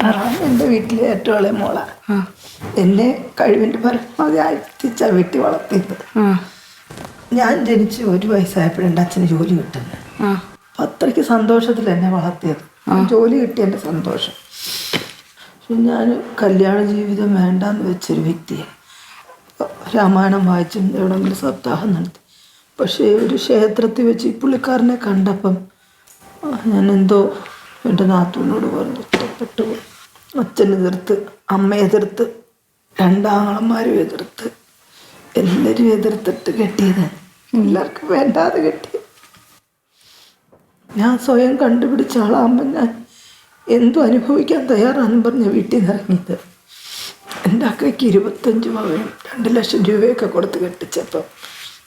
ഞാൻ എൻ്റെ വീട്ടിലെ ഏറ്റവും ഇളയ മോളാണ്. എന്നെ കഴിവിൻ്റെ പരമാവധി അയത്തിച്ച വീട്ടിൽ വളർത്തിയത്. ഞാൻ ജനിച്ച് 1 വയസ്സായപ്പോഴും എൻ്റെ അച്ഛന് ജോലി കിട്ടുന്നത്. അപ്പം അത്രയ്ക്ക് സന്തോഷത്തിൽ എന്നെ വളർത്തിയത്. ജോലി കിട്ടിയ എൻ്റെ സന്തോഷം. പക്ഷെ ഞാൻ കല്യാണ ജീവിതം വേണ്ടാന്ന് വെച്ചൊരു വ്യക്തിയാണ്. രാമായണം വായിച്ചും എവിടെയെങ്കിലും സപ്താഹം നടത്തി. പക്ഷേ ഒരു ക്ഷേത്രത്തിൽ വെച്ച് ഈ പുള്ളിക്കാരനെ കണ്ടപ്പം ഞാൻ എന്തോ എൻ്റെ നാത്തൂനോട് പറഞ്ഞു ഇഷ്ടപ്പെട്ടു. അച്ഛൻ എതിർത്ത്, അമ്മ എതിർത്ത്, 2 ആങ്ങളമാരും എതിർത്ത്, എല്ലാവരും എതിർത്തിട്ട് കെട്ടിയത്. എല്ലാവർക്കും വേണ്ടാതെ കെട്ടി. ഞാൻ സ്വയം കണ്ടുപിടിച്ച ആളാകുമ്പോൾ ഞാൻ എന്തും അനുഭവിക്കാൻ തയ്യാറാണെന്ന് പറഞ്ഞ വീട്ടിൽ നിന്ന് ഇറങ്ങിയത്. എൻ്റെ അക്കയ്ക്ക് 25 പവനും 2 ലക്ഷം രൂപയൊക്കെ കൊടുത്ത് കെട്ടിച്ചപ്പം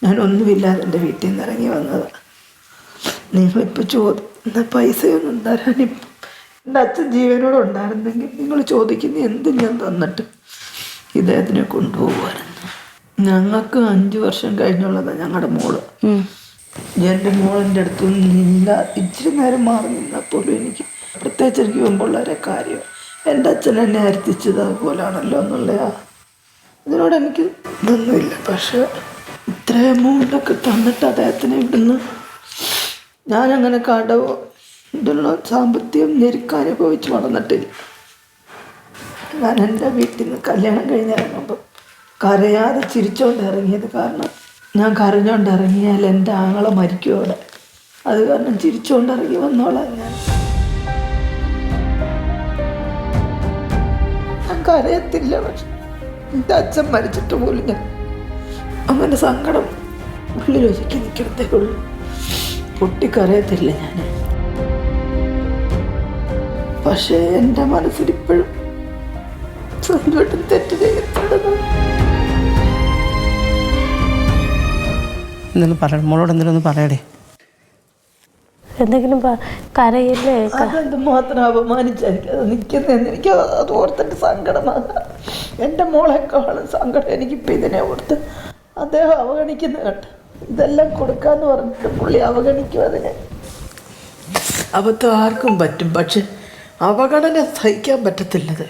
ഞാൻ ഒന്നുമില്ലാതെ എൻ്റെ വീട്ടിൽ നിന്ന് ഇറങ്ങി വന്നതാണ്. നിങ്ങളിപ്പോൾ ചോദിക്കുന്ന പൈസയൊന്നും തരാനിപ്പം എൻ്റെ അച്ഛൻ ജീവനോടെ ഉണ്ടായിരുന്നെങ്കിൽ നിങ്ങൾ ചോദിക്കുന്ന എന്തും ഞാൻ തന്നിട്ട് ഇദ്ദേഹത്തിനെ കൊണ്ടുപോകുമായിരുന്നു. ഞങ്ങൾക്ക് 5 വർഷം കഴിഞ്ഞുള്ളതാണ് ഞങ്ങളുടെ മോള്. എൻ്റെ മോളിൻ്റെ അടുത്ത് നിന്നില്ല, ഇച്ചിരി നേരം മാറി നിന്നാൽ പോലും എനിക്ക് പ്രത്യേകിച്ച് എനിക്ക് മുമ്പുള്ളവരെ കാര്യം എൻ്റെ അച്ഛൻ എന്നെ അരുത്തിച്ചത് അതുപോലാണല്ലോ എന്നുള്ള ഇതിനോട് എനിക്ക് ഇതൊന്നുമില്ല. പക്ഷെ ഇത്ര എമൗണ്ടൊക്കെ തന്നിട്ട് അദ്ദേഹത്തിന് ഇവിടുന്ന് ഞാനങ്ങനെ കടവോ ഇതുള്ള സാമ്പത്തികം ഞെരുക്കനുഭവിച്ച് വളർന്നിട്ടില്ല. ഞാൻ എൻ്റെ വീട്ടിൽ നിന്ന് കല്യാണം കഴിഞ്ഞിറങ്ങുമ്പോൾ കരയാതെ ചിരിച്ചോണ്ട് ഇറങ്ങിയത്. കാരണം ഞാൻ കരഞ്ഞോണ്ട് ഇറങ്ങിയാൽ എൻ്റെ ആങ്ങളെ മരിക്കും അവിടെ. അത് കാരണം ചിരിച്ചോണ്ട് ഇറങ്ങി വന്നോളാം. ഞാൻ കരയത്തില്ല. പക്ഷെ എൻ്റെ അച്ഛൻ മരിച്ചിട്ട് പോലും ഞാൻ അങ്ങനെ സങ്കടം ഉള്ളിൽ ഒതുക്കി നിൽക്കത്തേക്കുള്ളൂ. പൊട്ടിക്കരയത്തില്ല ഞാൻ. പക്ഷേ എൻ്റെ മനസ്സിലിപ്പോഴും സ്വന്തമായിട്ടും തെറ്റ് ചെയ്യപ്പെടുന്നു. എന്തെങ്കിലും പറയണം, മോളോട് എന്തെങ്കിലും പറയടേ. എന്തെങ്കിലും കരയില്ലേ? അതെന്ത് മാത്രം അപമാനിച്ചായിരിക്കും അത് നിൽക്കുന്നതെന്ന് എനിക്ക് അത് ഓർത്തിട്ട് സങ്കടമാണ്. എൻ്റെ മോളെക്കാളും സങ്കടം എനിക്കിപ്പോൾ ഇതിനെ ഓർത്ത്. അദ്ദേഹം അവഗണിക്കുന്ന കേട്ടോ. ഇതെല്ലാം കൊടുക്കാന്ന് പറഞ്ഞിട്ട് പുള്ളി അവഗണിക്കും അതിനെ. അബദ്ധം ആർക്കും പറ്റും, പക്ഷെ അവഗണന സഹിക്കാൻ പറ്റത്തില്ലത്.